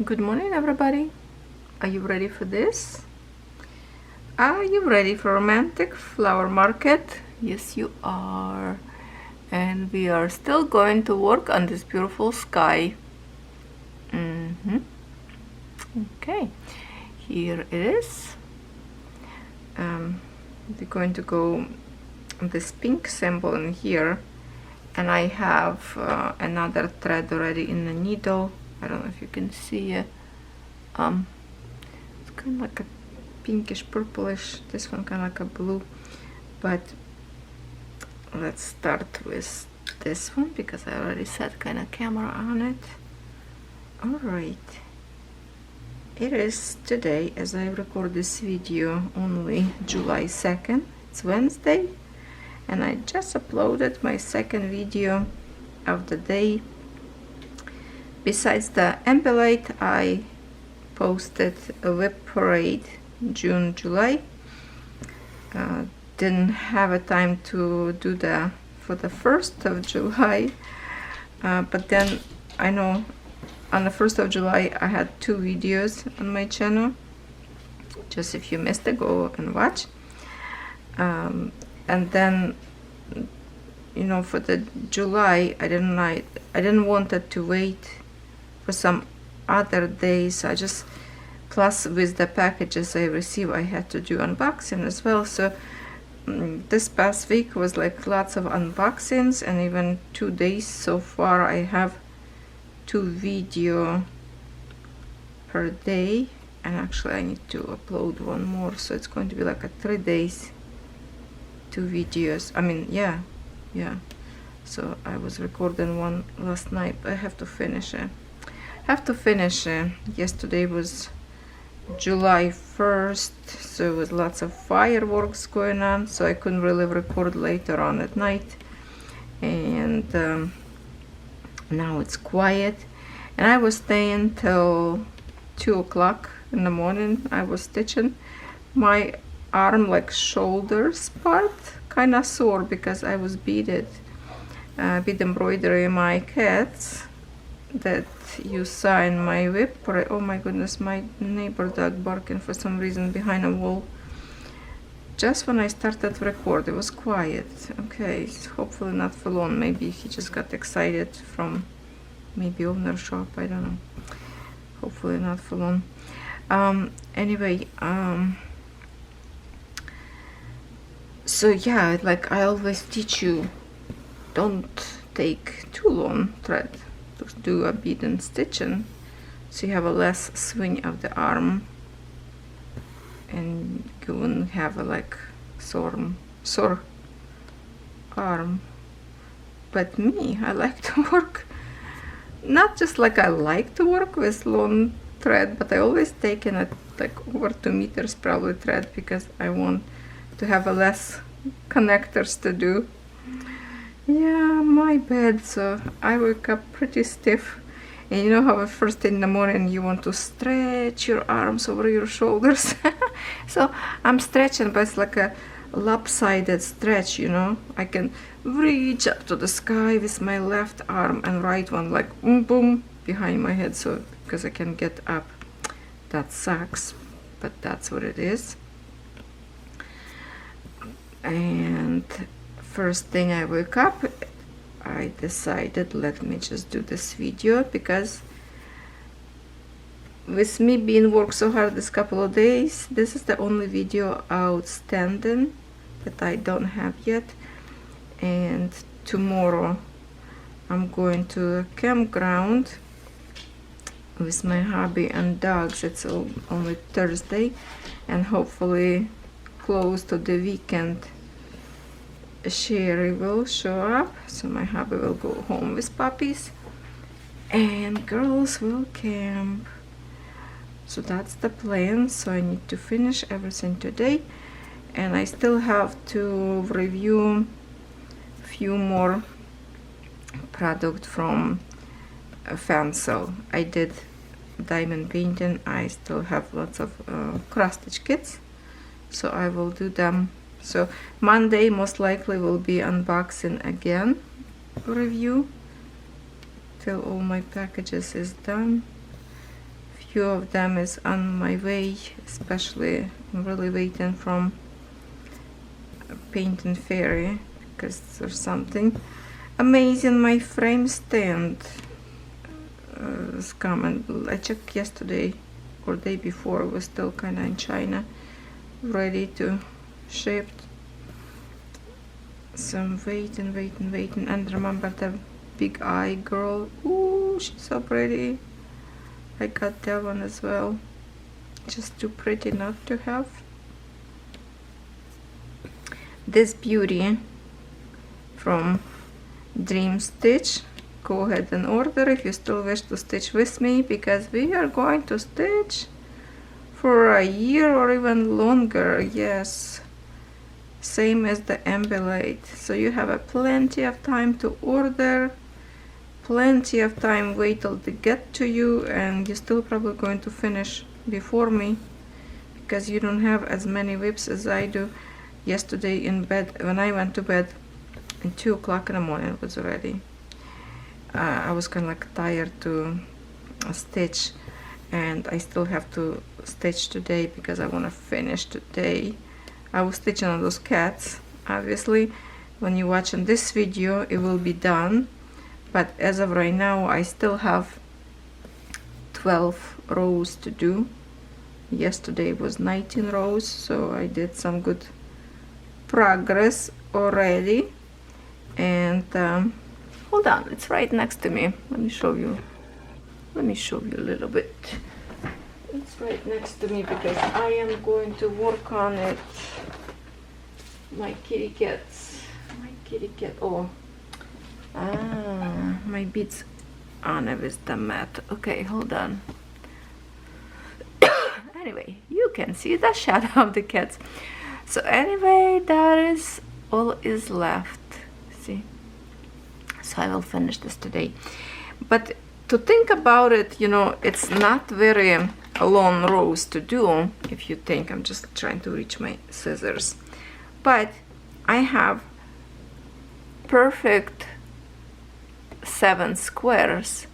Good morning, everybody. Are you ready for this? Are you ready for romantic flower market? Yes, you are. And we are still going to work on this beautiful sky. Okay, here it is. We're going to go this pink symbol in here, and I have another thread already in the needle. I don't know if you can see it. It's kind of like a pinkish purplish, this one kind of like a blue, but let's start with this one because I already set kind of camera on it. All right, it is today, as I record this video, only July 2nd. It's Wednesday, and I just uploaded my second video of the day. Besides the embellate, I posted a WIP parade June, July. Didn't have a time to do that for the 1st of July, but then I know on the 1st of July I had 2 videos on my channel. Just if you missed it, go and watch. And then, you know, for the July, I didn't want it to wait for some other days. I just, plus with the packages I received, I had to do unboxing as well. So this past week was like lots of unboxings, and even 2 days so far I have 2 video per day, and actually I need to upload one more, so it's going to be like a 3 days, 2 videos. I mean, yeah. So I was recording one last night, but I have to finish it. Yesterday was July 1st, so it was lots of fireworks going on, so I couldn't really record later on at night. And now it's quiet, and I was staying till 2 o'clock in the morning. I was stitching. My arm, like shoulders part, kind of sore because I was bead embroidery my cats that you saw in my WIP. Oh my goodness, my neighbor dog barking for some reason behind a wall. Just when I started to record, it was quiet. Okay, hopefully not for long. Maybe he just got excited from maybe owner shop, I don't know. Hopefully not for long. Anyway, so yeah, like I always teach you, don't take too long thread to do a bead and stitching, so you have a less swing of the arm, and you won't have a like sore arm. But me, I like to work, not just like I like to work with long thread, but I always take in it like over 2 meters probably thread, because I want to have a less connectors to do. Yeah, my bad. So I wake up pretty stiff, and you know how at first in the morning you want to stretch your arms over your shoulders. So I'm stretching, but it's like a lopsided stretch, you know. I can reach up to the sky with my left arm, and right one like boom behind my head, so because I can get up. That sucks, but that's what it is. And first thing I woke up, I decided, let me just do this video, because with me being worked so hard this couple of days, this is the only video outstanding that I don't have yet. And tomorrow I'm going to a campground with my hubby and dogs. It's only Thursday, and hopefully close to the weekend Sherry will show up, so my hubby will go home with puppies and girls will camp. So that's the plan. So I need to finish everything today, and I still have to review a few more product from Fancel. I did diamond painting. I still have lots of cross-stitch kits, so I will do them. So Monday most likely will be unboxing again review till all my packages is done. few of them is on my way, especially I'm really waiting from Paint and Fairy because there's something amazing. My frame stand is coming. I checked yesterday or day before, it was still kind of in China, ready to ship. So I'm waiting. And remember the big eye girl? Ooh, she's so pretty. I got that one as well. Just too pretty not to have. This beauty from Dream Stitch. Go ahead and order if you still wish to stitch with me, because we are going to stitch for a year or even longer. Yes, same as the embellate. So you have a plenty of time to order, plenty of time wait till they get to you, and you're still probably going to finish before me because you don't have as many WIPs as I do. Yesterday in bed, when I went to bed at 2 o'clock in the morning, it was already I was kind of like tired to stitch, and I still have to stitch today because I want to finish today. I was stitching on those cats. Obviously when you're watching this video it will be done, but as of right now I still have 12 rows to do. Yesterday was 19 rows, so I did some good progress already. And hold on, it's right next to me. Let me show you a little bit. It's right next to me because I am going to work on it. My kitty cat, oh, my beads on it with the mat. Okay, hold on. Anyway, you can see the shadow of the cats. So anyway, that is all is left. See, so I will finish this today. But to think about it, you know, it's not very long rows to do. If you think, I'm just trying to reach my scissors, but I have perfect 7 squares.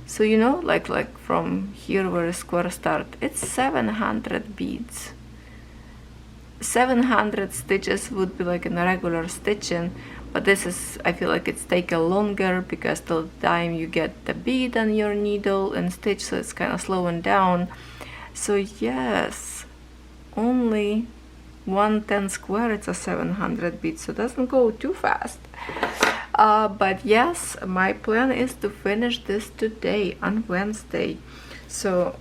So you know, like from here where a square start, it's 700 beads. 700 stitches would be like in a regular stitching, but this is, I feel like it's taken longer because till the time you get the bead on your needle and stitch, so it's kind of slowing down. So yes, only 110 square, it's a 700 beads, so it doesn't go too fast. But yes, my plan is to finish this today on Wednesday. So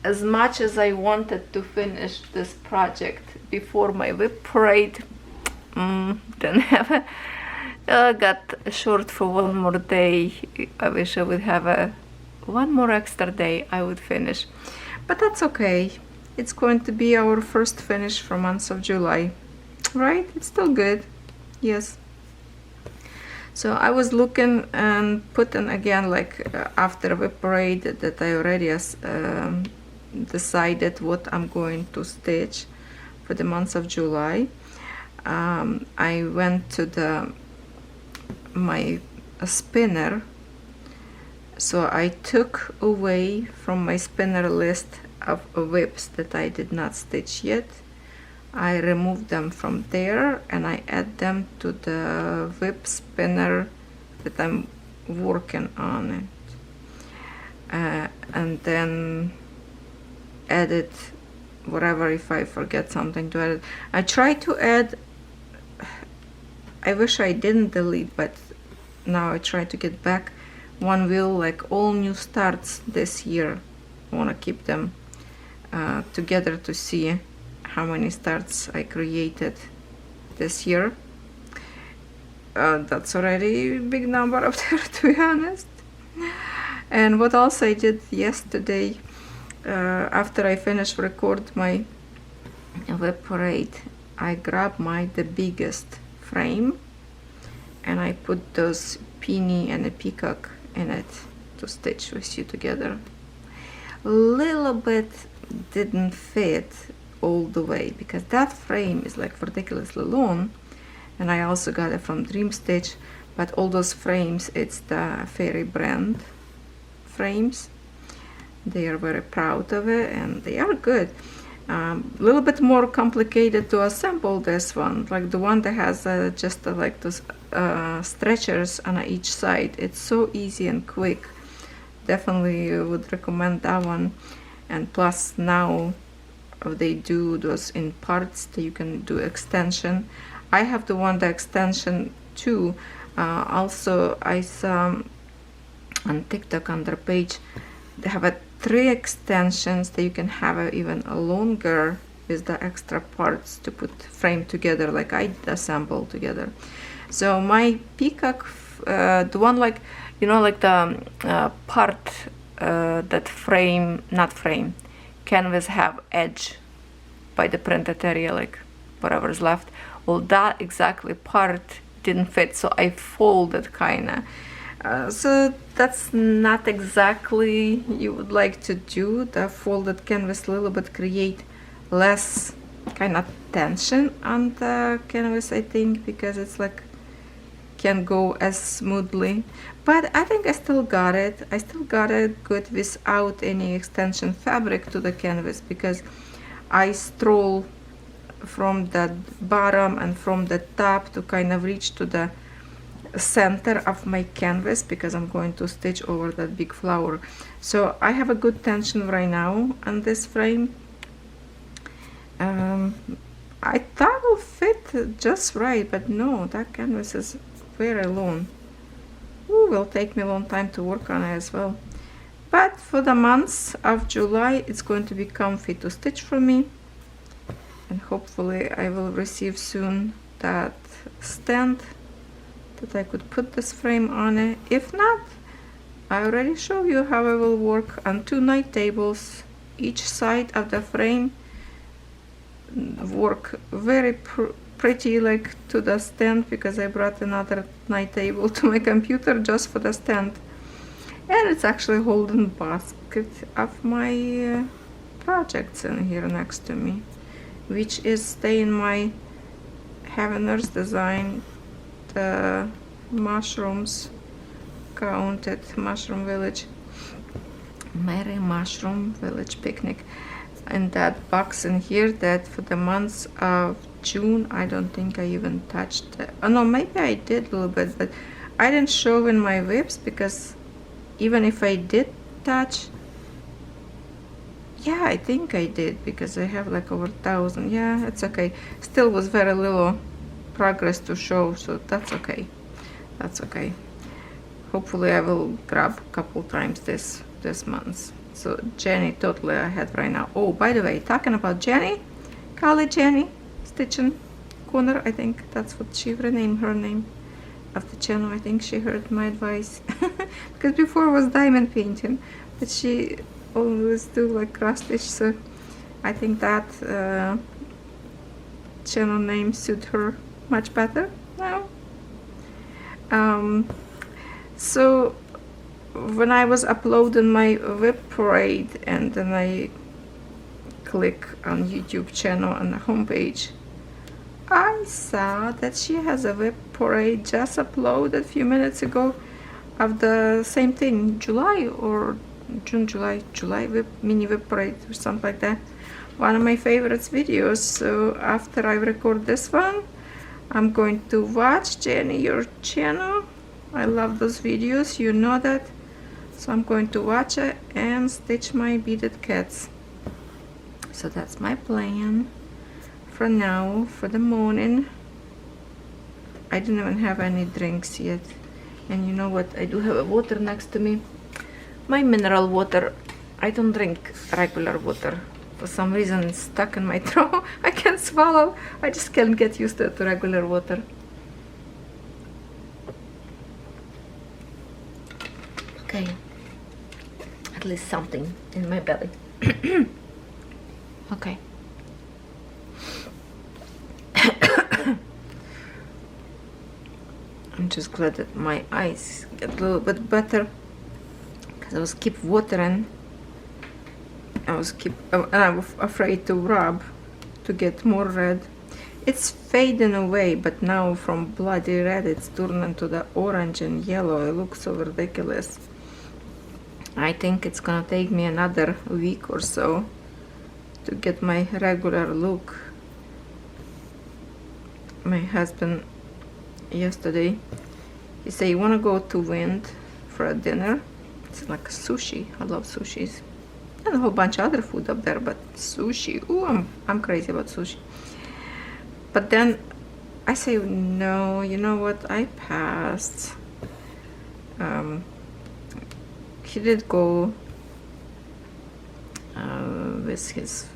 as much as I wanted to finish this project before my WIP parade, didn't have a, got short for one more day. I wish I would have one more extra day, I would finish. But that's okay. It's going to be our first finish for month of July, right? It's still good, yes. So I was looking and putting again, like after WIP parade, that I already decided what I'm going to stitch for the month of July. I went to my spinner, so I took away from my spinner list of WIPs that I did not stitch yet. I removed them from there and I add them to the WIP spinner that I'm working on it, and then edit whatever if I forget something to edit. I try to add, I wish I didn't delete, but now I try to get back one wheel, like all new starts this year. I want to keep them together to see how many starts I created this year. That's already a big number up there, to be honest. And what else I did yesterday, after I finished record my WIP parade, I grabbed the biggest frame and I put those peony and a peacock in it to stitch with you together. A little bit didn't fit all the way because that frame is like ridiculously long, and I also got it from Dream Stitch, but all those frames, it's the Fairy brand frames, They are very proud of it, and they are good. A little bit more complicated to assemble this one, like the one that has just like those stretchers on each side. It's so easy and quick. Definitely would recommend that one. And plus now they do those in parts that you can do extension. I have the one, the extension too. Also I saw on TikTok on their page they have 3 extensions that you can have even longer with the extra parts to put frame together, like I assemble together. So my peacock, the one like, you know, like the part that canvas have edge by the printed area, like whatever's left. Well, that exactly part didn't fit, so I folded kinda. So that's not exactly you would like to do. The folded canvas a little bit create less kind of tension on the canvas, I think, because it's like can go as smoothly. But I think I still got it. I still got it good without any extension fabric to the canvas, because I stroll from the bottom and from the top to kind of reach to the center of my canvas, because I'm going to stitch over that big flower. So I have a good tension right now on this frame. I thought it will fit just right, but no, that canvas is very long. Ooh, will take me a long time to work on it as well. But for the months of July, it's going to be comfy to stitch for me. And hopefully I will receive soon that stand that I could put this frame on it. If not, I already show you how I will work on 2 night tables, each side of the frame, work very pretty like to the stand, because I brought another night table to my computer just for the stand. And it's actually holding basket of my projects in here next to me, which is staying my Heaveners design, the mushrooms, counted mushroom village, Merry Mushroom Village Picnic. And that box in here, that for the months of June, I don't think I even touched it. Oh no, maybe I did a little bit, but I didn't show in my WIPs, because even if I did touch, yeah, I think I did, because I have like over 1,000. Yeah, it's okay. Still was very little progress to show, so that's okay. That's okay. Hopefully I will grab a couple times this month. So Jenny, totally ahead right now. Oh, by the way, talking about Jenny, Kali Jenny Stitching Corner, I think that's what she renamed her name of the channel. I think she heard my advice because before was diamond painting, but she always do like cross stitch, so I think that channel name suit her much better now. So when I was uploading my WIP parade, and then I click on YouTube channel on the homepage, I saw that she has a WIP parade just uploaded a few minutes ago of the same thing, July or June, July WIP, mini WIP parade or something like that. One of my favorites videos. So after I record this one, I'm going to watch Jenny, your channel. I love those videos, you know that. So I'm going to watch it and stitch my beaded cats. So that's my plan for now, for the morning. I didn't even have any drinks yet. And you know what? I do have a water next to me. My mineral water. I don't drink regular water. For some reason it's stuck in my throat. I can't swallow. I just can't get used to regular water. Okay. At least something in my belly. Okay. I'm just glad that my eyes get a little bit better, because I was keep watering. I was afraid to rub to get more red. It's fading away, but now from bloody red it's turning to the orange and yellow. It looks so ridiculous. I think it's gonna take me another week or so to get my regular look. My husband yesterday, he said, you wanna go to Wind for a dinner? It's like sushi. I love sushis. And a whole bunch of other food up there, but sushi, ooh, I'm crazy about sushi. But then I say, no, you know what, I passed. He did go with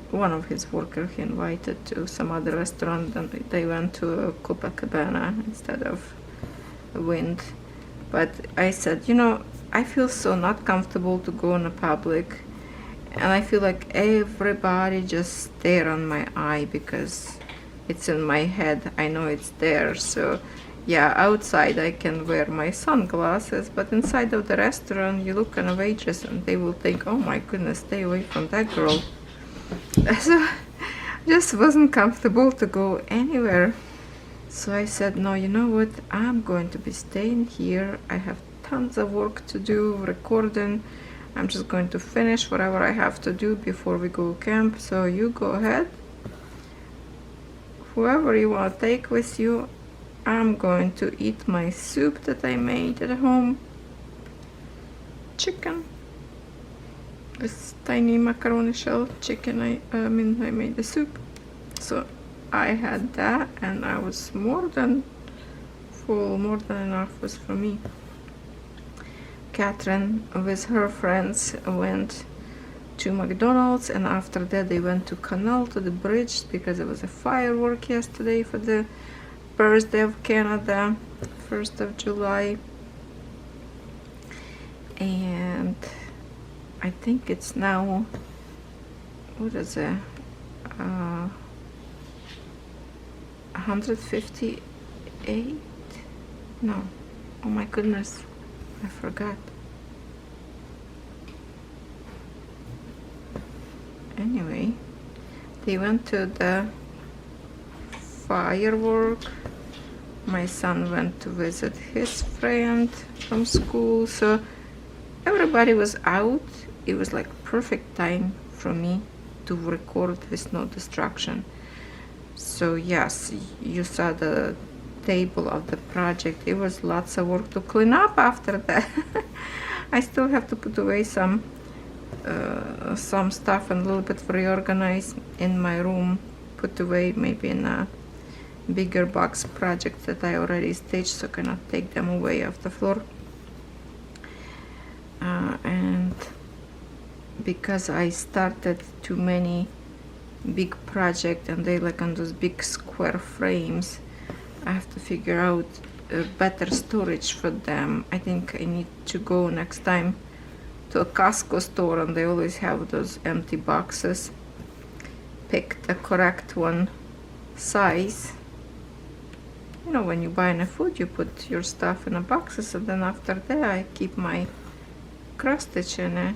one of his workers he invited to some other restaurant, and they went to Copacabana instead of Wind. But I said, you know, I feel so not comfortable to go in a public, and I feel like everybody just stare on my eye because it's in my head. I know it's there. So yeah, outside I can wear my sunglasses, but inside of the restaurant you look at a waitress and they will think, oh my goodness, stay away from that girl. So just wasn't comfortable to go anywhere. So I said, no, you know what, I'm going to be staying here. I have tons of work to do, recording. I'm just going to finish whatever I have to do before we go camp. So you go ahead. Whoever you want to take with you. I'm going to eat my soup that I made at home. Chicken. This tiny macaroni shell chicken. I made the soup. So I had that, and I was more than full, more than enough was for me. Catherine with her friends went to McDonald's, and after that they went to Canal, to the bridge, because there was a firework yesterday for the birthday of Canada, 1st of July. And I think it's now, what is it, 158? No, oh my goodness, I forgot. Anyway, they went to the firework. My son went to visit his friend from school, so everybody was out. It was like perfect time for me to record with no distraction. So yes, you saw the table of the project. It was lots of work to clean up after that. I still have to put away some stuff and a little bit reorganize in my room, put away maybe in a bigger box project that I already stitched, so I cannot take them away off the floor. And because I started too many big projects and they like on those big square frames, I have to figure out a better storage for them. I think I need to go next time to a Costco store, and they always have those empty boxes. Pick the correct one size. You know, when you buy any food, you put your stuff in a boxes, and then after that I keep my cross stitch in it.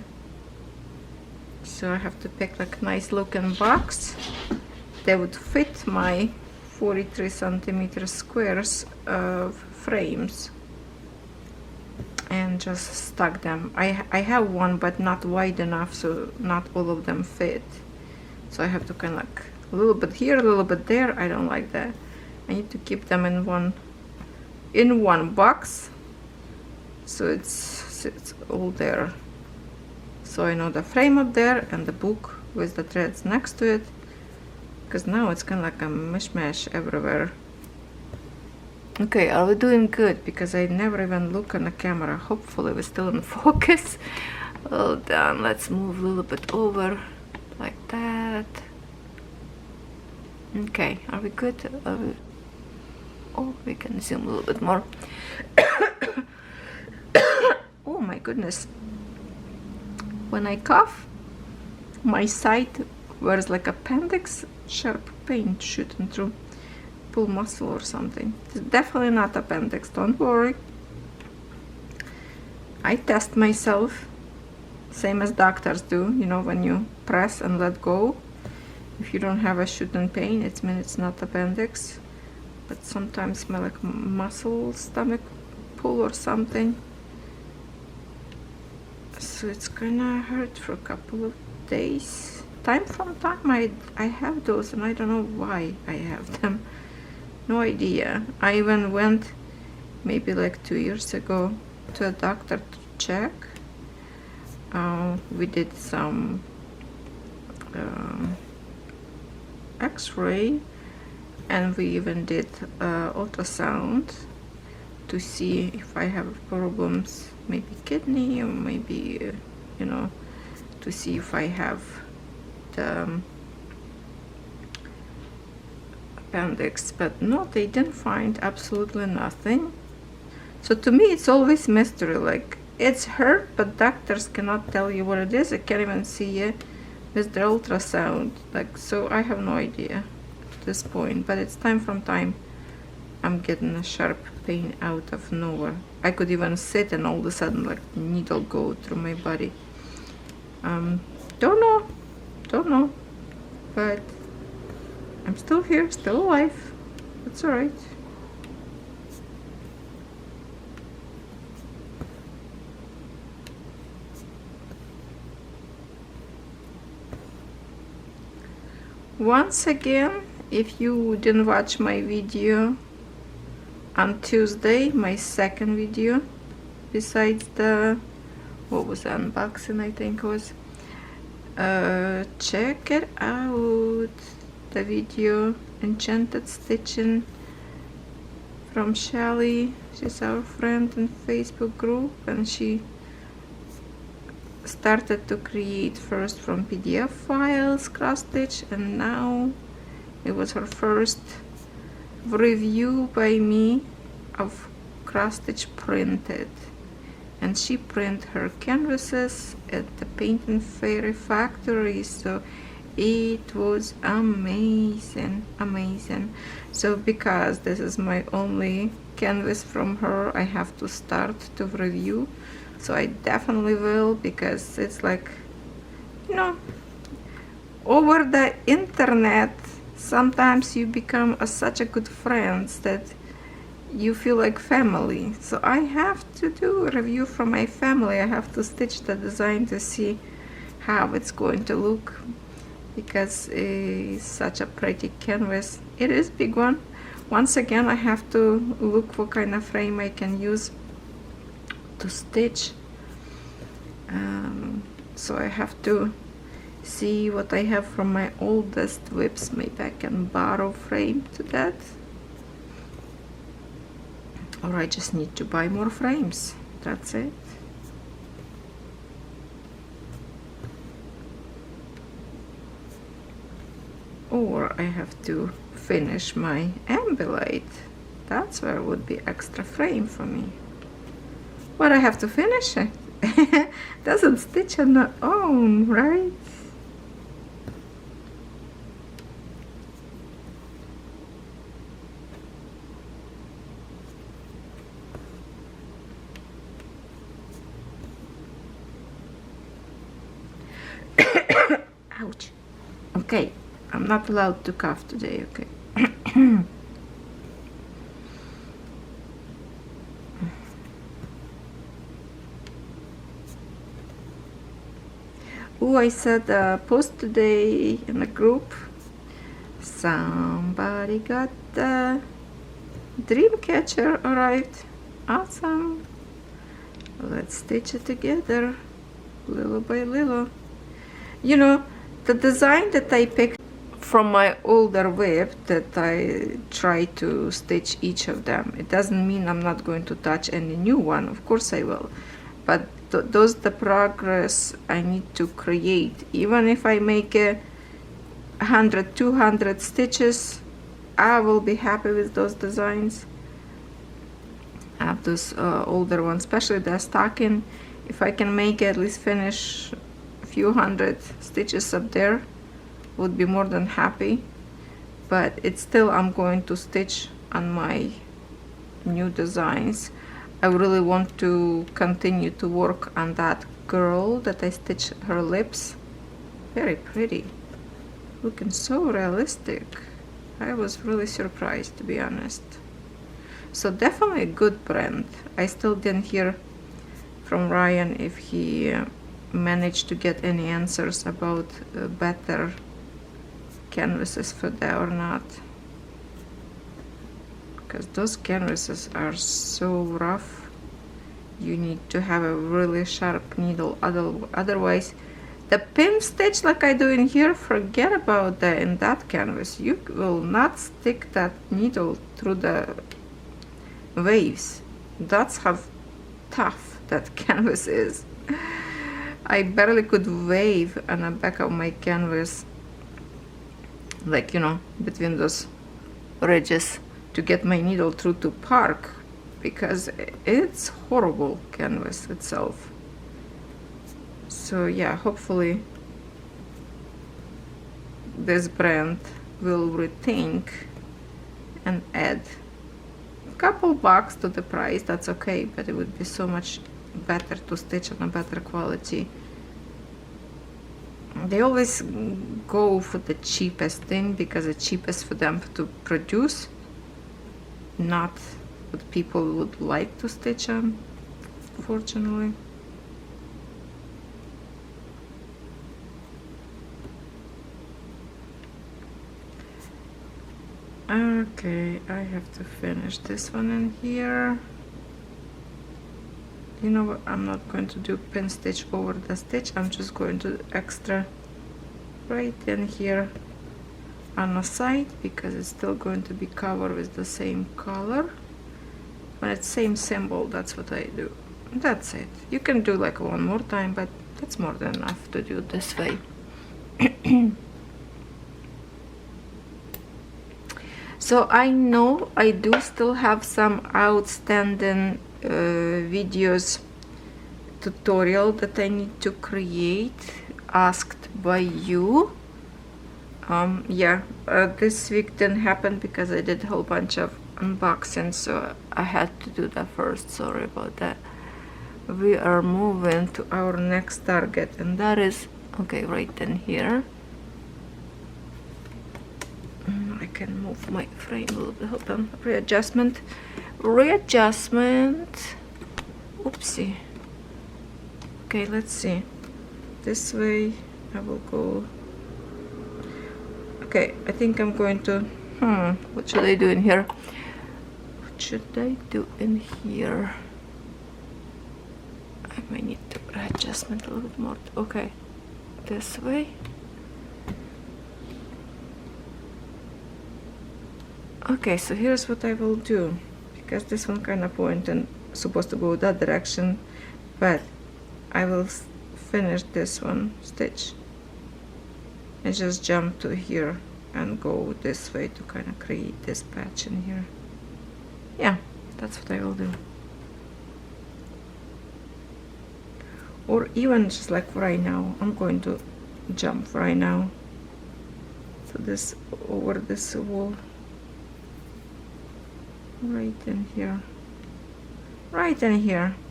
So I have to pick like nice looking box that would fit my 43 centimeter squares of frames, and just stack them. I have one, but not wide enough, so not all of them fit. So I have to kind of like a little bit here, a little bit there. I don't like that. I need to keep them in one box, so it's all there. So I know the frame up there and the book with the threads next to it, because now it's kind of like a mishmash everywhere. Okay, are we doing good? Because I never even look on the camera. Hopefully we're still in focus. Hold on, let's move a little bit over like that. Okay, are we good? Oh, we can zoom a little bit more. Oh my goodness. When I cough, my side wears like appendix, sharp pain shooting through. Pull muscle or something. It's definitely not appendix, don't worry. I test myself, same as doctors do, you know, when you press and let go. If you don't have a shooting pain, it means it's not appendix. But sometimes my like muscle, stomach pull or something. so it's kinda hurt for a couple of days. Time from time I have those, and I don't know why I have them. No idea. I even went maybe like 2 years ago to a doctor to check. We did some x-ray, and we even did ultrasound to see if I have problems, maybe kidney, or maybe you know, to see if I have the appendix. But no, they didn't find absolutely nothing. So to me it's always mystery, like it's hurt, but doctors cannot tell you what it is. I can't even see it with the ultrasound, like, so I have no idea at this point. But it's time from time I'm getting a sharp pain out of nowhere. I could even sit and all of a sudden like needle go through my body. Don't know, but I'm still here, still alive. That's all right. Once again, if you didn't watch my video on Tuesday, my second video, besides the, what was the unboxing, I think it was, check it out, the video Enchanted Stitching from Shelly. She's our friend in Facebook group, and she started to create first from PDF files, cross stitch, and now it was her first review by me of cross stitch printed. And she printed her canvases at the Paint and Fairy factory, so it was amazing. So because this is my only canvas from her, I have to start to review. So I definitely will, because it's like, you know, over the internet sometimes you become such a good friends that you feel like family. So I have to do a review from my family. I have to stitch the design to see how it's going to look, because it's such a pretty canvas. It is a big one. Once again, I have to look what kind of frame I can use to stitch. So I have to see what I have from my oldest WIPs. Maybe I can borrow frame to that, or I just need to buy more frames. That's it. Or I have to finish my ambulate. That's where it would be extra frame for me. But I have to finish it. Doesn't stitch on their own, right? Ouch. Okay, I'm not allowed to cough today, okay? Oh, I said post today in the group. Somebody got the dream catcher arrived. Awesome. Let's stitch it together, little by little. You know, the design that I picked from my older WIP, that I try to stitch each of them, it doesn't mean I'm not going to touch any new one. Of course I will, but those the progress I need to create. Even if I make 100, 200 stitches, I will be happy with those designs. I have those older ones, especially the stocking. If I can make at least finish a few hundred stitches up there, would be more than happy. But it's still, I'm going to stitch on my new designs. I really want to continue to work on that girl that I stitched her lips. Very pretty, looking so realistic. I was really surprised, to be honest. So definitely a good brand. I still didn't hear from Ryan if he managed to get any answers about better canvases for that or not, because those canvases are so rough. You need to have a really sharp needle, otherwise the pin stitch like I do in here, forget about that. In that canvas you will not stick that needle through the waves. That's how tough that canvas is. I barely could wave on the back of my canvas, like, you know, between those ridges, to get my needle through to park, because it's horrible canvas itself. So yeah, hopefully this brand will rethink and add a couple bucks to the price. That's okay, but it would be so much better to stitch on a better quality. They always go for the cheapest thing because it's cheapest for them to produce, not what people would like to stitch on, fortunately. Okay, I have to finish this one in here. You know what, I'm not going to do pin stitch over the stitch, I'm just going to do extra right in here on the side, because it's still going to be covered with the same color. When it's same symbol, that's what I do. That's it. You can do like one more time, but that's more than enough to do this way. So I know I do still have some outstanding videos, tutorial that I need to create, asked by you. This week didn't happen because I did a whole bunch of unboxing, so I had to do that first. Sorry about that. We are moving to our next target, and that is, okay, right in here. I can move my frame a little bit. Hold on. Readjustment. Oopsie. Okay, let's see. This way I will go. Okay, I think I'm going to, what should I do in here? What should I do in here? I might need to adjustment a little bit more. Okay, this way. Okay, so here's what I will do, because this one kind of pointing supposed to go that direction, but I will finish this one stitch and just jump to here and go this way to kind of create this patch in here. Yeah, that's what I will do. Or even just like right now, I'm going to jump right now to this, over this wall, right in here,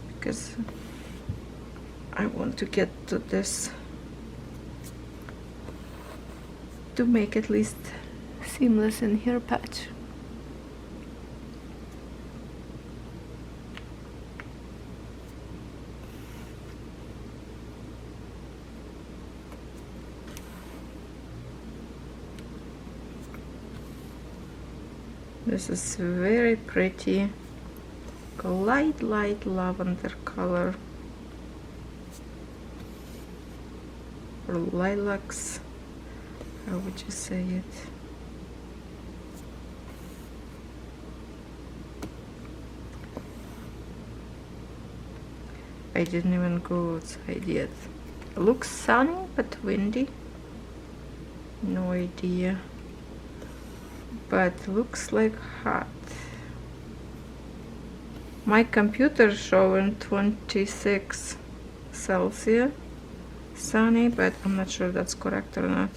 because I want to get to this to make at least seamless in here patch. This is very pretty, light lavender color, or lilacs, how would you say it? I didn't even go outside yet. It looks sunny but windy, no idea. But looks like hot. My computer showing 26 Celsius, sunny, but I'm not sure that's correct or not.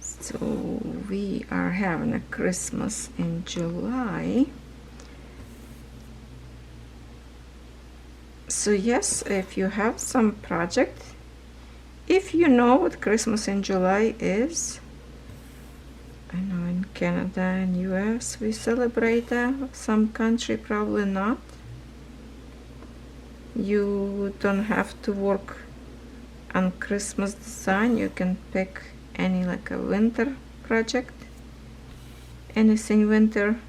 So we are having a Christmas in July. So yes, if you have some project, if you know what Christmas in July is, I know in Canada and US we celebrate that, some country probably not. You don't have to work on Christmas design, you can pick any like a winter project, anything winter.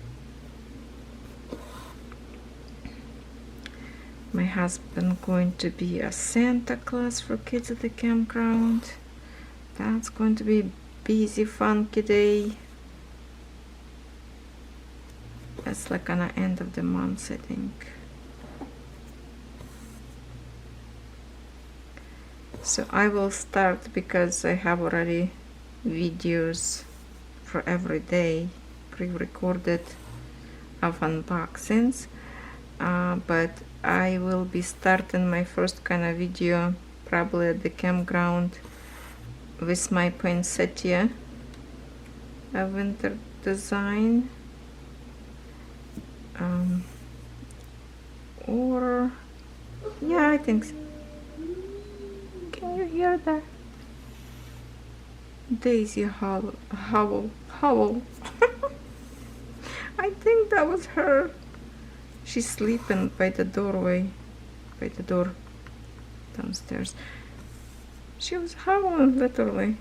My husband going to be a Santa Claus for kids at the campground. That's going to be a busy, funky day. That's like on the end of the month, I think. So I will start because I have already videos for every day pre-recorded of unboxings, but I will be starting my first kind of video probably at the campground with my poinsettia, a winter design, or yeah, I think so. Can you hear that? Daisy howl. I think that was her. She's sleeping by the doorway, by the door downstairs. She was howling literally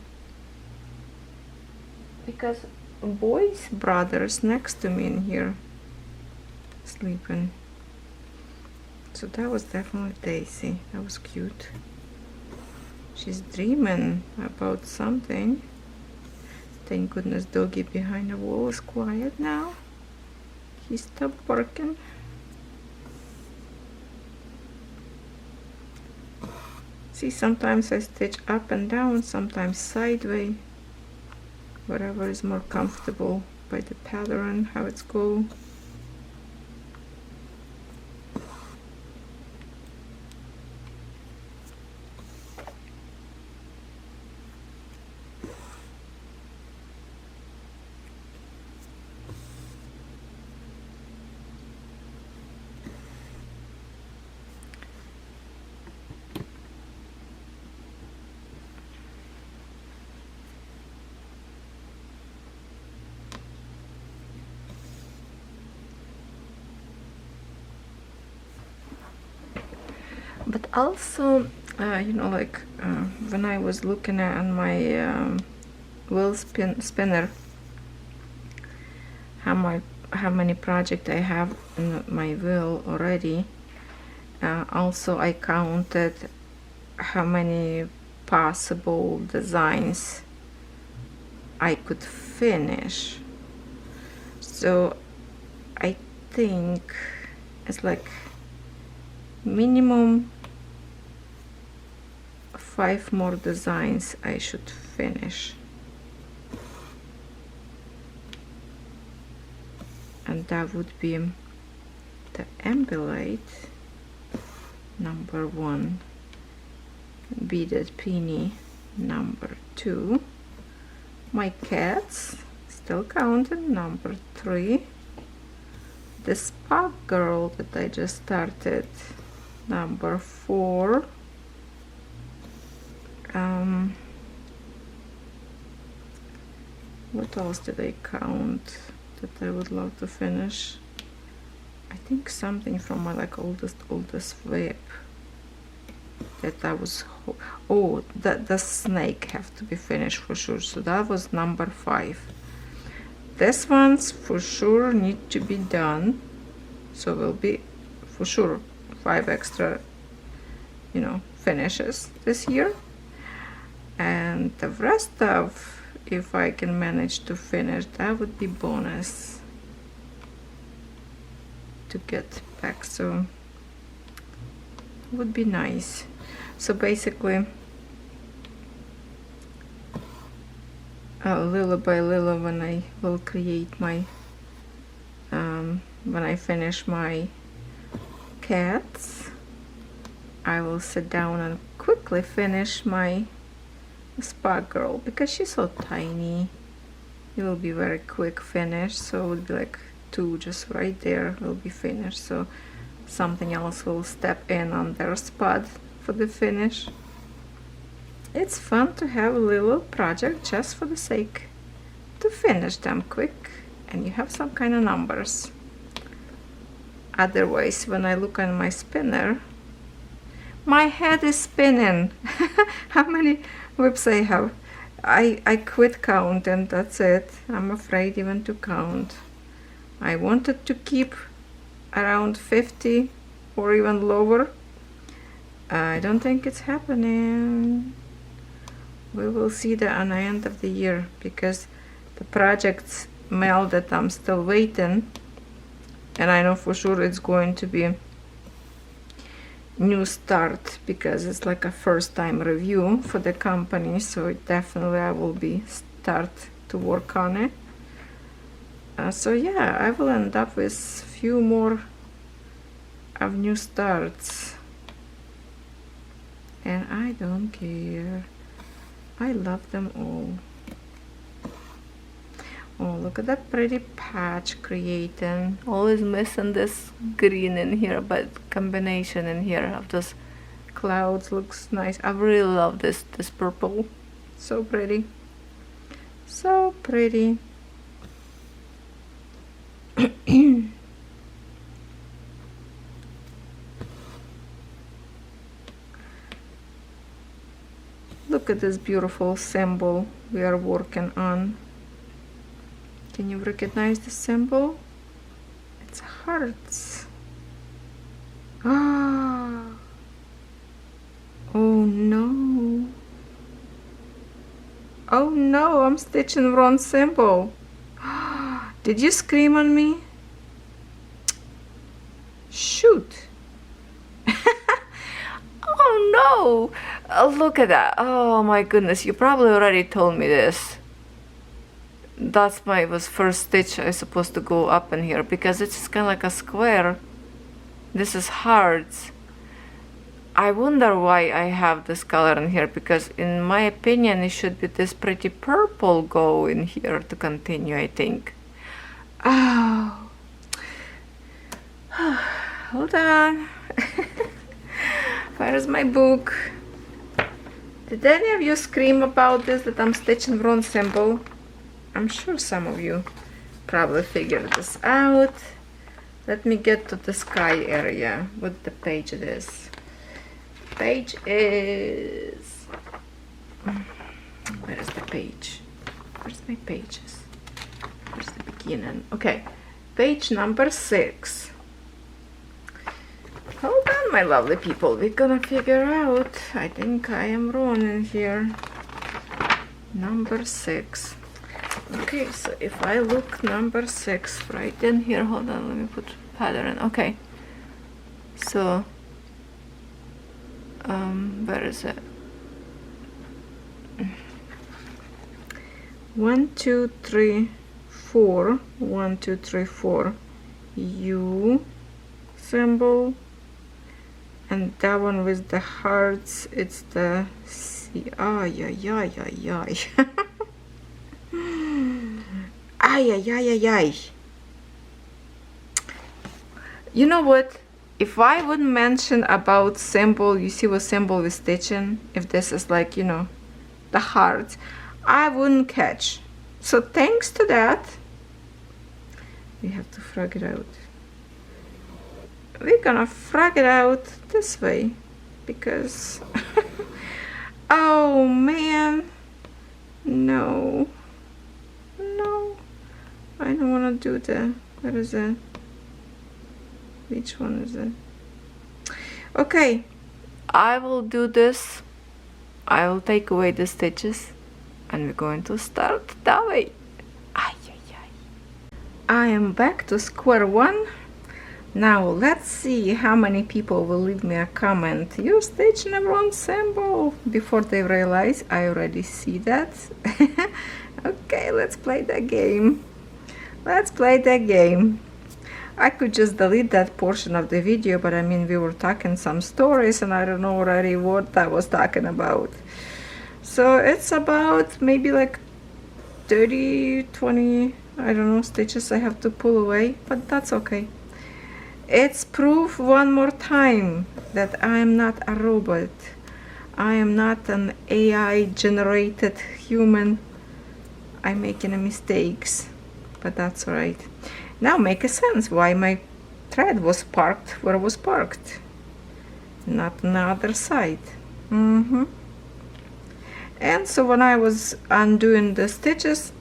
because boy's brother's next to me in here sleeping. So that was definitely Daisy. That was cute. She's dreaming about something. Thank goodness doggy behind the wall is quiet now. He stopped barking. See, sometimes I stitch up and down, sometimes sideways, whatever is more comfortable by the pattern, how it's go. But also, you know, like when I was looking at on my wheel spinner, how many projects I have in my wheel already. Also, I counted how many possible designs I could finish. So I think it's like minimum 5 more designs I should finish, and that would be the embellate number 1, beaded penny number 2, my cats still counting number 3, the Spock girl that I just started number 4, what else did I count that I would love to finish? I think something from my like oldest WIP that I was, oh, that the snake have to be finished for sure, so that was number 5. This one's for sure need to be done, so will be for sure 5 extra, you know, finishes this year. And the rest of, if I can manage to finish, that would be bonus to get back, so would be nice. So basically little by little, when I will create my when I finish my cats, I will sit down and quickly finish my Spark girl, because she's so tiny. it will be very quick finish, so it would be like 2 just right there will be finished, so something else will step in on their spot for the finish. It's fun to have a little project just for the sake to finish them quick and you have some kind of numbers. Otherwise, when I look on my spinner, my head is spinning. How many WIPs I have? I quit count and that's it. I'm afraid even to count. I wanted to keep around 50 or even lower. I don't think it's happening. We will see that on the end of the year, because the project's mail that I'm still waiting, and I know for sure it's going to be new start because it's like a first time review for the company, so definitely I will be start to work on it. So yeah, I will end up with few more of new starts, and I don't care. I love them all. Oh, look at that pretty patch creating. Always missing this green in here, but combination in here of those clouds looks nice. I really love this purple. So pretty. So pretty. Look at this beautiful symbol we are working on. Can you recognize the symbol? It's hearts. Ah. Oh no. Oh no, I'm stitching wrong symbol. Did you scream on me? Shoot. Oh no. Look at that. Oh my goodness, you probably already told me this. That's my first stitch I supposed to go up in here, because it's just kind of like a square. This is hearts. I wonder why I have this color in here, because in my opinion it should be this pretty purple go in here to continue, I think. Oh. Hold on. Where's my book? Did any of you scream about this, that I'm stitching wrong symbol? I'm sure some of you probably figured this out. Let me get to the sky area. What the page it is. Page is... Where is the page? Where's my pages? Where's the beginning? Okay, page number 6. Hold on, my lovely people. We're gonna figure out. I think I am wrong in here. Number 6. Okay, so if I look number 6 right in here, hold on, let me put pattern. Okay, so where is it? 1 2 3 4. 1 2 3 4 U symbol, and that one with the hearts, it's the C. Ay ay ay ay ay. Ay, ay, ay, ay, ay. You know what? If I would mention about symbol, you see what symbol we're stitching? If this is like, you know, the heart, I wouldn't catch. So thanks to that, we have to frog it out. We're gonna frog it out this way, because... oh man, no. No, I don't want to do the, what is it? Which one is it? Okay, I will do this. I will take away the stitches and we're going to start that way. Ay, ay, ay. I am back to square one. Now let's see how many people will leave me a comment. You're stitching the wrong symbol, before they realize I already see that. Okay, let's play that game. Let's play that game. I could just delete that portion of the video, but I mean, we were talking some stories and I don't know already what I was talking about. So it's about maybe like 30, 20, I don't know, stitches I have to pull away, but that's okay. It's proof one more time that I am not a robot. I am not an AI generated human. I'm making mistakes, but that's alright. Now make a sense why my thread was parked where it was parked, not on the other side. And so when I was undoing the stitches,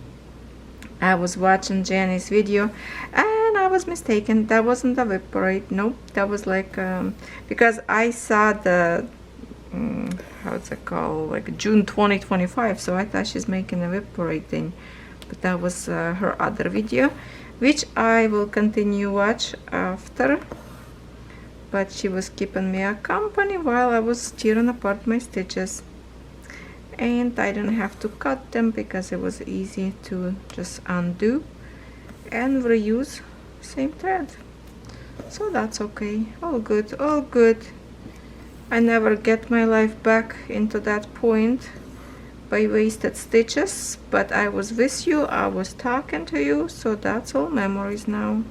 I was watching Jenny's video and I was mistaken. That wasn't the WIP parade. Nope, that was like because I saw the how's it called, like June 2025, so I thought she's making a WIP parade thing, but that was her other video, which I will continue watch after. But she was keeping me a company while I was tearing apart my stitches, and I didn't have to cut them because it was easy to just undo and reuse same thread. So that's okay. All good, all good. I never get my life back into that point by wasted stitches, but I was with you, I was talking to you, so that's all memories now.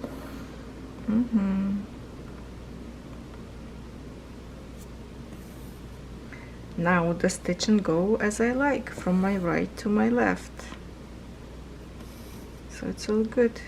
Now the stitch and go as I like, from my right to my left, so it's all good.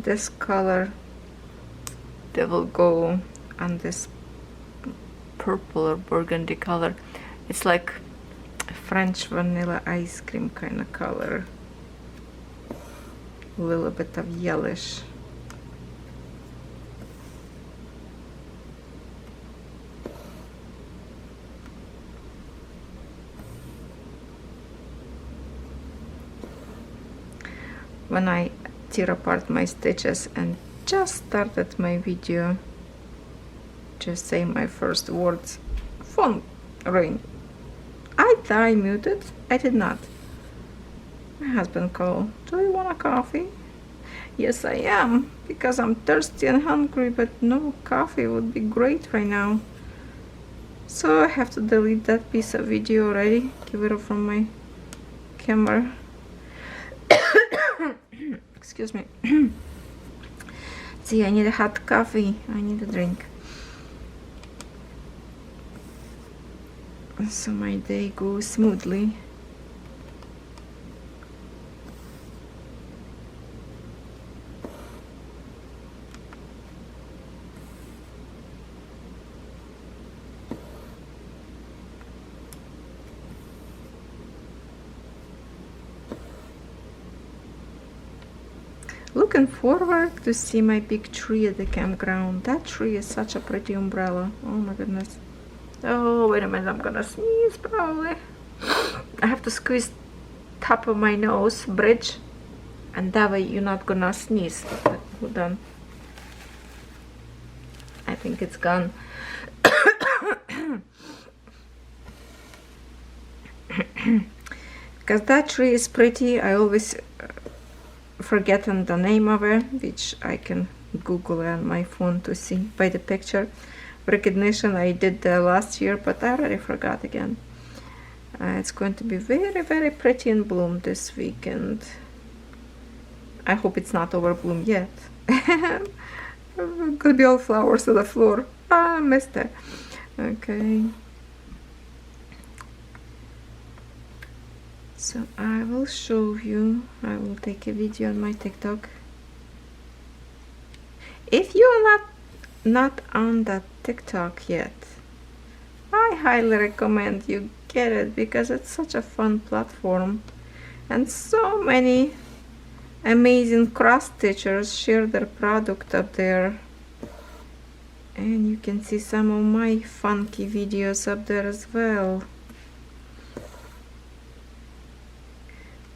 This color, they will go on this purple or burgundy color. It's like a French vanilla ice cream kind of color, a little bit of yellowish. When I tear apart my stitches and just started my video, just say my first words, phone ring. I thought I muted. I did not. My husband called. Do you want a coffee? Yes, I am, because I'm thirsty and hungry, but no, coffee would be great right now. So I have to delete that piece of video already, give it up from my camera. Excuse me. See, I need a hot coffee. I need a drink. So my day goes smoothly. Looking forward to see my big tree at the campground. That tree is such a pretty umbrella. Oh my goodness. Oh, wait a minute, I'm gonna sneeze probably. I have to squeeze top of my nose, bridge, and that way you're not gonna sneeze. Hold on. I think it's gone. Because that tree is pretty. I always forgotten the name of it, which I can Google on my phone to see by the picture recognition. I did last year, but I already forgot again. It's going to be very, very pretty in bloom this weekend. I hope it's not over bloom yet. Could be all flowers to the floor. Ah, I missed it. Okay. So I will show you. I will take a video on my TikTok. If you're not on that TikTok yet, I highly recommend you get it, because it's such a fun platform and so many amazing cross stitchers share their product up there, and you can see some of my funky videos up there as well.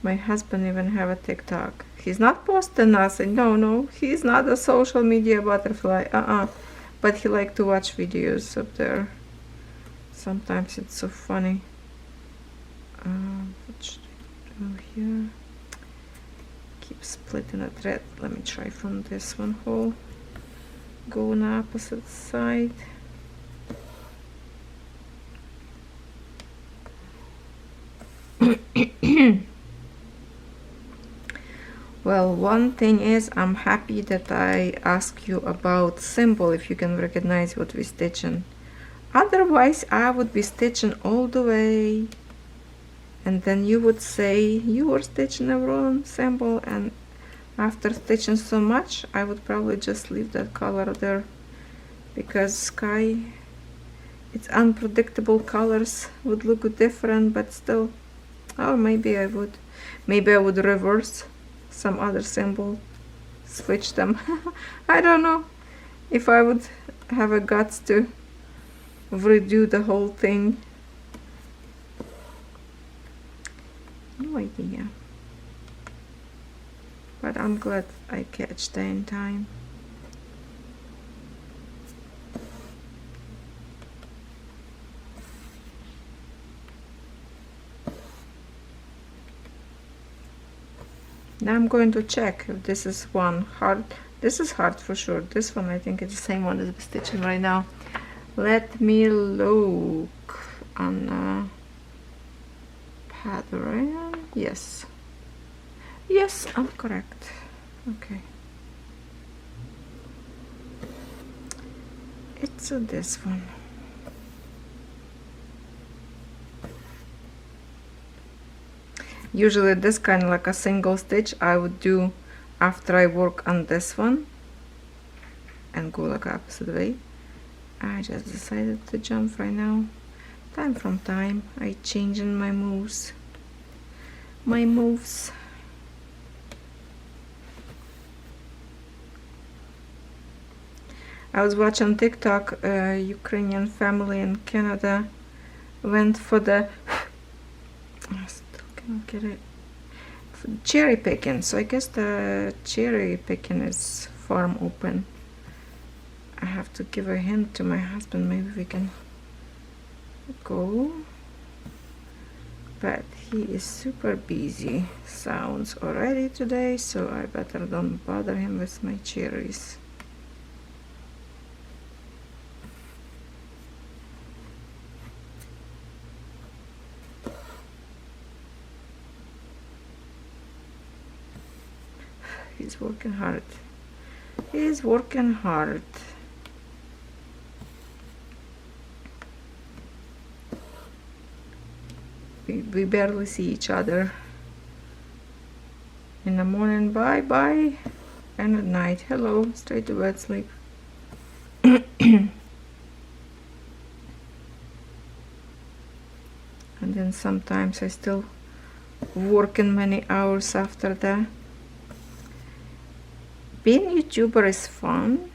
My husband even have a TikTok. He's not posting nothing. No, he's not a social media butterfly. But he like to watch videos up there. Sometimes it's so funny. What should I do here? Keep splitting the thread. Let me try from this one hole. Go on the opposite side. Well, one thing is, I'm happy that I asked you about symbol, if you can recognize what we're stitching. Otherwise, I would be stitching all the way, and then you would say you were stitching the wrong symbol, and after stitching so much, I would probably just leave that color there, because sky, it's unpredictable, colors would look different, but still, or maybe I would reverse some other symbol, switch them. I don't know if I would have a guts to redo the whole thing. No idea, but I'm glad I catch that in time. Now I'm going to check if this is one hard. This is hard for sure. This one, I think it's the same one as we're stitching right now. Let me look on pattern. Yes. Yes, I'm correct. Okay. It's this one. Usually this kind of like a single stitch I would do after I work on this one and go like opposite way. I just decided to jump right now. Time from time I changing my moves. I was watching TikTok, Ukrainian family in Canada went for the get it, cherry picking. So I guess the cherry picking is farm open. I have to give a hint to my husband, maybe we can go, but he is super busy, sounds already today, so I better don't bother him with my cherries. He's working hard. He's working hard. We barely see each other. In the morning, bye bye, and at night, hello, straight to bed, sleep. And then sometimes I still working many hours after that. Being YouTuber is fun.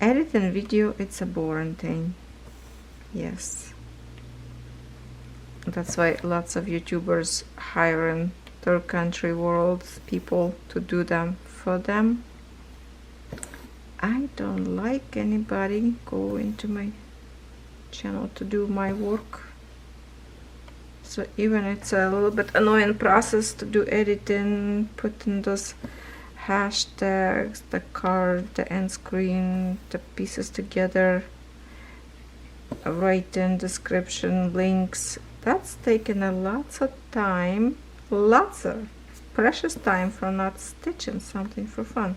Editing video, it's a boring thing. Yes. That's why lots of YouTubers hiring third country world people to do them for them. I don't like anybody go into my channel to do my work. So even it's a little bit annoying process to do editing, putting those hashtags, the card, the end screen, the pieces together, writing, description, links. That's taken a lots of time, lots of precious time for not stitching something for fun.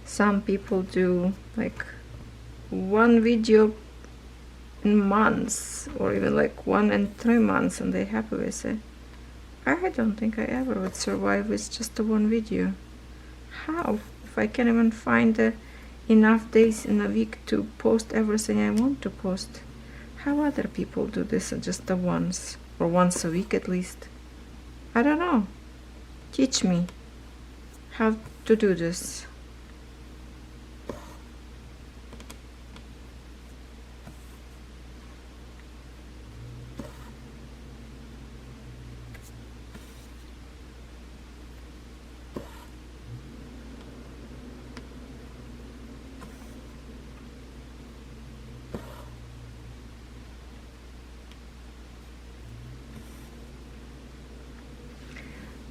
Some people do like one video in months, or even like 1 and 3 months, and they're happy with it. I don't think I ever would survive with just the one video. How? If I can't even find enough days in a week to post everything I want to post. How other people do this just the once, or once a week at least? I don't know. Teach me how to do this.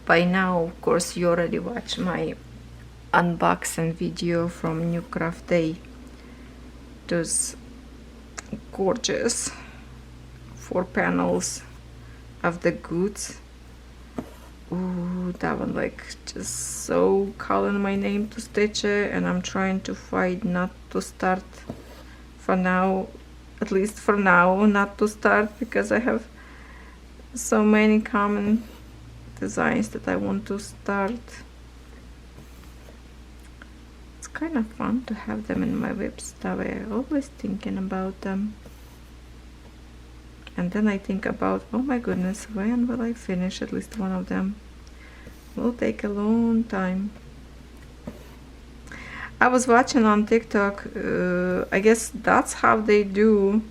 By now, of course, you already watched my unboxing video from New Craft Day. Those gorgeous 4 panels of the goods. Ooh, that one like just so calling my name to stitch it, and I'm trying to fight not to start for now, at least for now, not to start, because I have so many common designs that I want to start. It's kind of fun to have them in my WIP stuff. I'm always thinking about them. And then I think about, oh my goodness, when will I finish at least one of them? Will take a long time. I was watching on TikTok, I guess that's how they do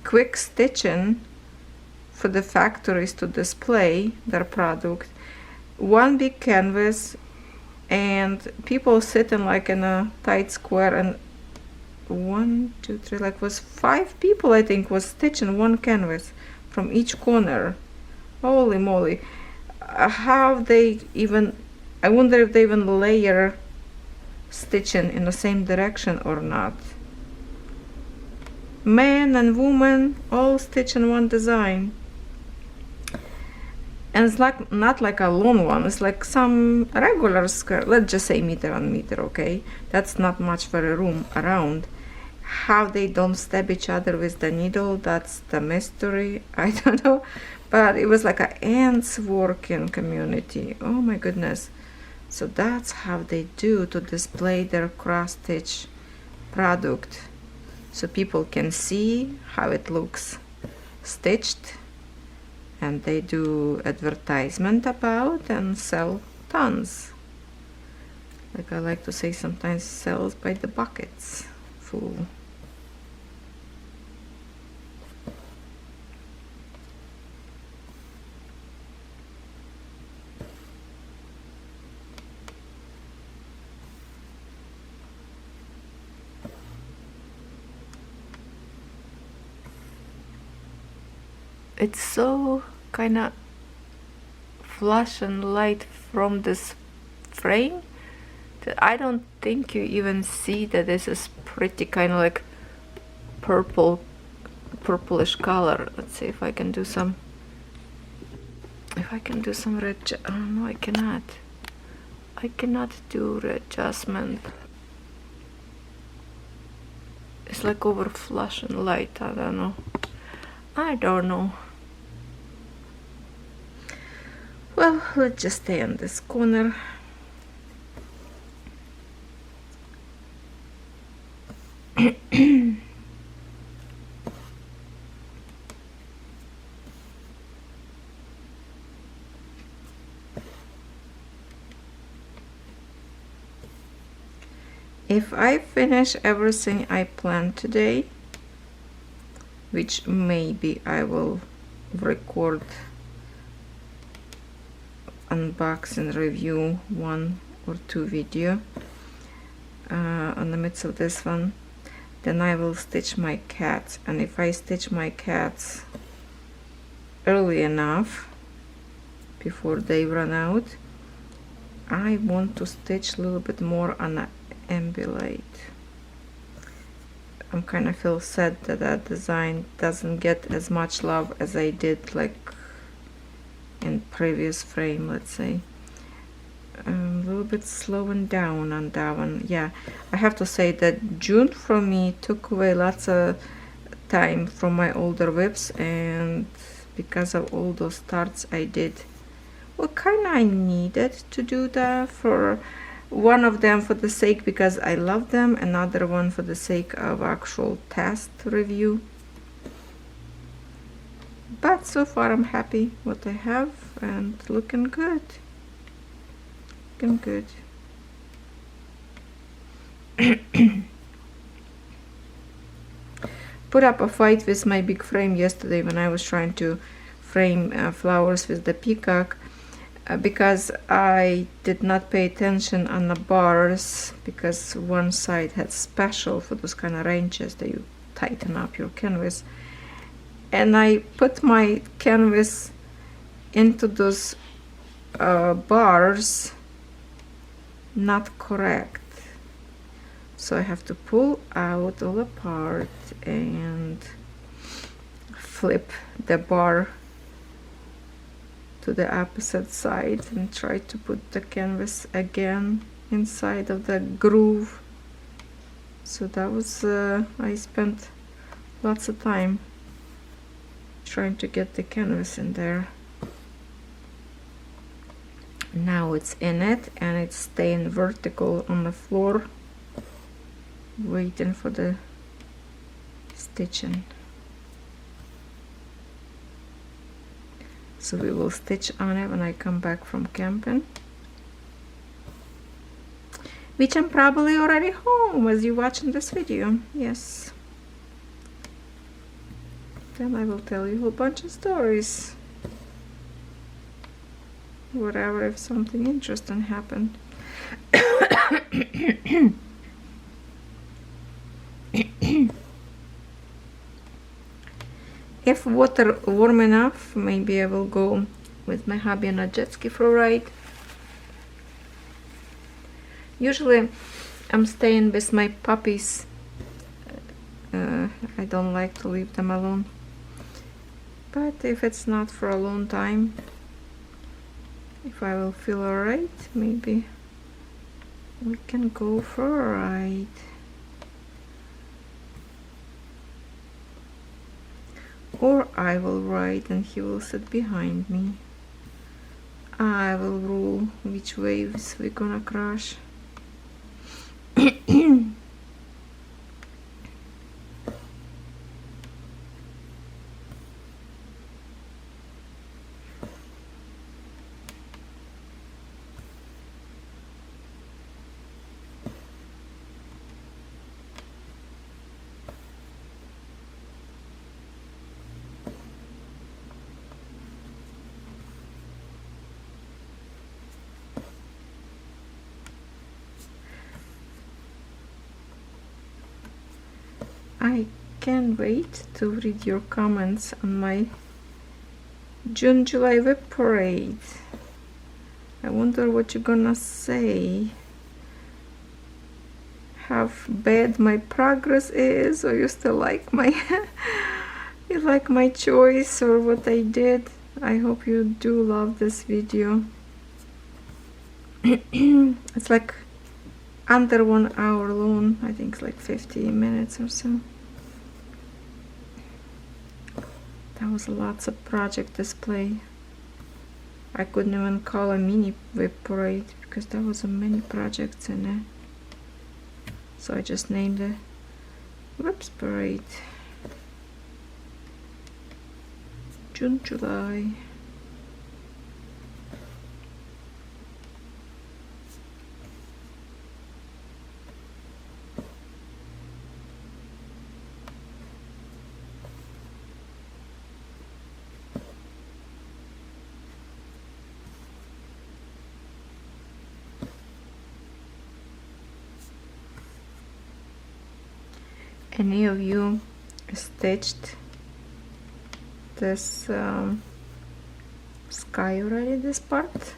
quick stitching for the factories to display their product. One big canvas, and people sitting like in a tight square, and 1, 2, 3, like was 5 people I think was stitching one canvas from each corner. Holy moly. How they even, I wonder if they even layer stitching in the same direction or not. Man and woman all stitching one design. And it's like not like a long one, it's like some regular square, let's just say meter on meter, okay? That's not much for a room around. How they don't stab each other with the needle, that's the mystery. I don't know, but it was like a ants working community. Oh my goodness. So that's how they do to display their cross stitch product, so people can see how it looks stitched, and they do advertisement about and sell tons. Like I like to say, sometimes sells by the buckets full. It's so kind of flash and light from this frame that I don't think you even see that this is pretty kind of like purplish color. Let's see if I can do some, red, oh no, I cannot do readjustment. It's like over flash and light. I don't know. Well, let's just stay on this corner. If I finish everything I planned today, which maybe I will record unboxing review 1 or 2 video on the midst of this one, then I will stitch my cats. And if I stitch my cats early enough before they run out, I want to stitch a little bit more on the ambulate. I'm kind of feel sad that that design doesn't get as much love as I did like in previous frame, let's say. A little bit slowing down on that one. Yeah, I have to say that June for me took away lots of time from my older WIPs, and because of all those starts I did, well, kind of I needed to do that. For one of them for the sake because I love them, another one for the sake of actual test review. But so far I'm happy what I have, and looking good. Looking good. Put up a fight with my big frame yesterday when I was trying to frame flowers with the peacock, because I did not pay attention on the bars, because one side had special for those kind of ranges that you tighten up your canvas, and I put my canvas into those bars not correct, so I have to pull out all apart and flip the bar to the opposite side and try to put the canvas again inside of the groove. So that was I spent lots of time trying to get the canvas in there. Now it's in it and it's staying vertical on the floor, waiting for the stitching. So we will stitch on it when I come back from camping, which I'm probably already home as you're watching this video. Yes. Then I will tell you a whole bunch of stories. Whatever, if something interesting happened. If water warm enough, maybe I will go with my hubby on a jet ski for a ride. Usually I'm staying with my puppies. I don't like to leave them alone. But if it's not for a long time, if I will feel alright, maybe we can go for a ride. Or I will ride and he will sit behind me. I will rule which waves we're gonna crash. I can't wait to read your comments on my June-July WIP parade. I wonder what you're gonna say. How bad my progress is, or you still like my you like my choice or what I did. I hope you do love this video. It's like under 1 hour long. I think it's like 50 minutes or so. That was lots of project display. I couldn't even call a mini WIP parade because there was so many projects in it. So I just named it WIP's parade. June, July. Any of you stitched this sky already, this part?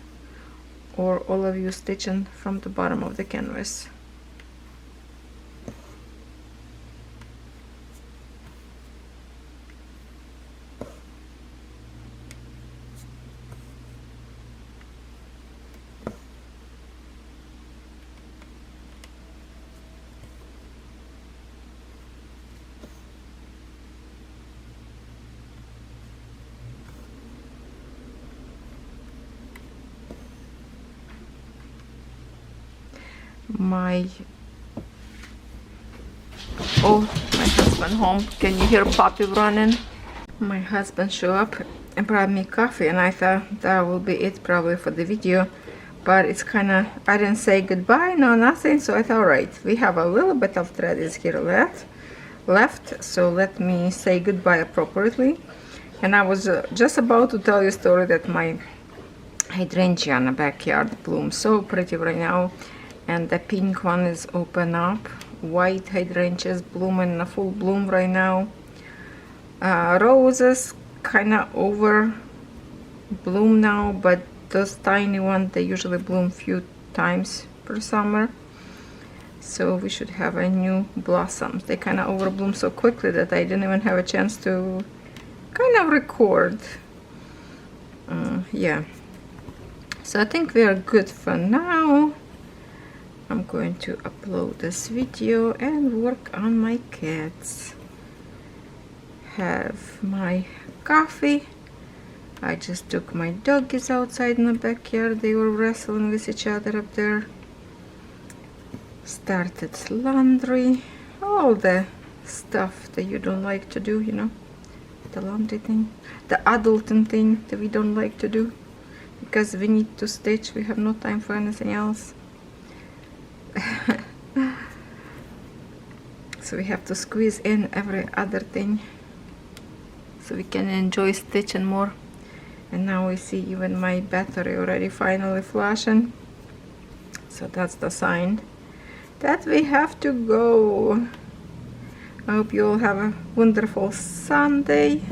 Or all of you stitching from the bottom of the canvas? My husband home. Can you hear puppy running? My husband showed up and brought me coffee, and I thought that will be it probably for the video, but it's kind of, I didn't say goodbye, no nothing, so I thought, alright, we have a little bit of thread is here left, so let me say goodbye appropriately. And I was just about to tell you a story that my hydrangea in the backyard blooms so pretty right now, and the pink one is open up. White hydrangeas blooming in full bloom right now. Roses kind of over bloom now, but those tiny ones, they usually bloom few times per summer. So we should have a new blossoms. They kind of overbloom so quickly that I didn't even have a chance to kind of record. Yeah. So I think we are good for now. I'm going to upload this video and work on my cats. Have my coffee. I just took my doggies outside in the backyard. They were wrestling with each other up there. Started laundry. All the stuff that you don't like to do, you know. The laundry thing. The adulting thing that we don't like to do. Because we need to stitch. We have no time for anything else. So we have to squeeze in every other thing. So we can enjoy stitching more. And now we see even my battery already finally flashing. So that's the sign that we have to go. I hope you all have a wonderful Sunday.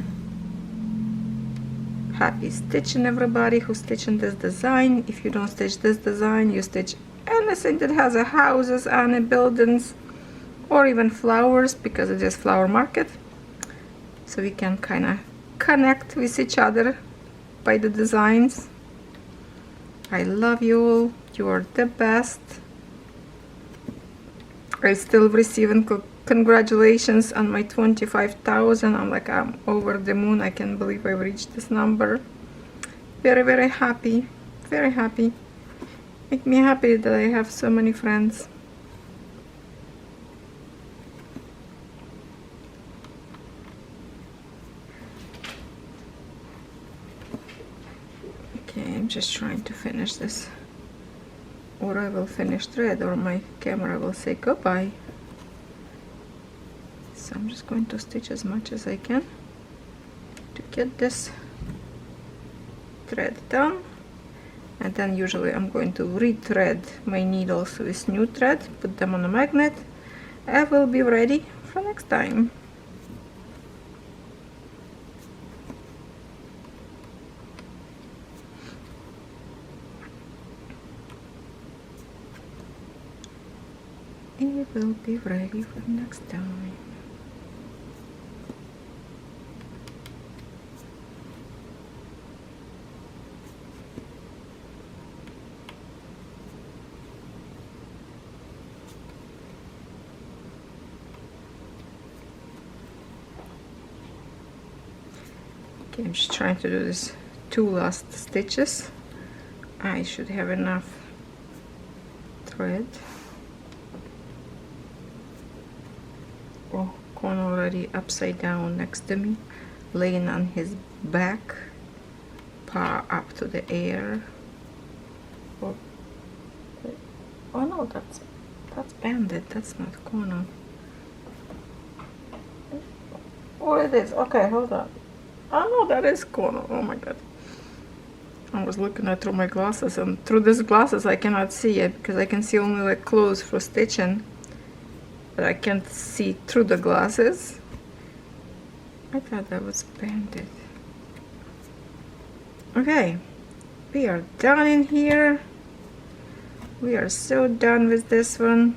Happy stitching, everybody who's stitching this design. If you don't stitch this design, you stitch anything that has a houses on it, buildings, or even flowers, because it is flower market. So we can kind of connect with each other by the designs. I love you all. You are the best. I still receiving congratulations on my 25,000. I'm over the moon. I can't believe I reached this number. Very, very happy. Very happy. Make me happy that I have so many friends. Okay, I'm just trying to finish this, or I will finish thread, or my camera will say goodbye. So I'm just going to stitch as much as I can to get this thread done, and then usually I'm going to re-thread my needles with new thread, put them on a magnet. I will be ready for next time. It will be ready for next time. Okay, I'm just trying to do this 2 last stitches. I should have enough thread. Oh, Con already upside down next to me, laying on his back, paw up to the air. Oh, oh no, that's Bandit. That's not Kono. Oh, it is. Okay, hold on. Oh no, that is Kono. Oh my god. I was looking at through my glasses, and through these glasses I cannot see it because I can see only like clothes for stitching. But I can't see through the glasses. I thought that was Bandit. Okay, we are done in here. We are so done with this one.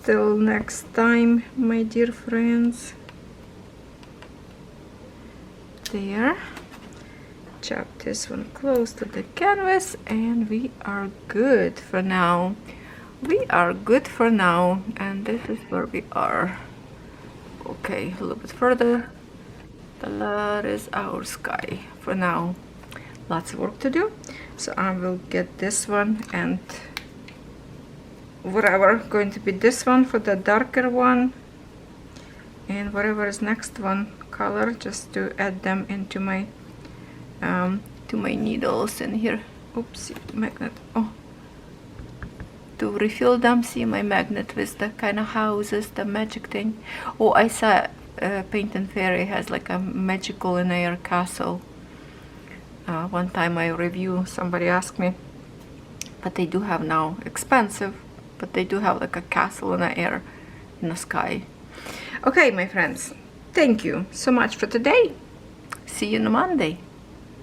Till next time, my dear friends. There. Chop this one close to the canvas, and we are good for now. We are good for now, and this is where we are. Okay, a little bit further. That is our sky for now. Lots of work to do, so I will get this one and whatever going to be this one for the darker one, and whatever is next one color, just to add them into my to my needles in here. Oopsie, magnet. Oh, to refill them. See my magnet with the kind of houses, the magic thing. Oh, I saw Paint and Fairy has like a magical in air castle. One time I review, somebody asked me, but they do have now, expensive, but they do have like a castle in the air, in the sky. Okay, my friends, thank you so much for today. See you on Monday.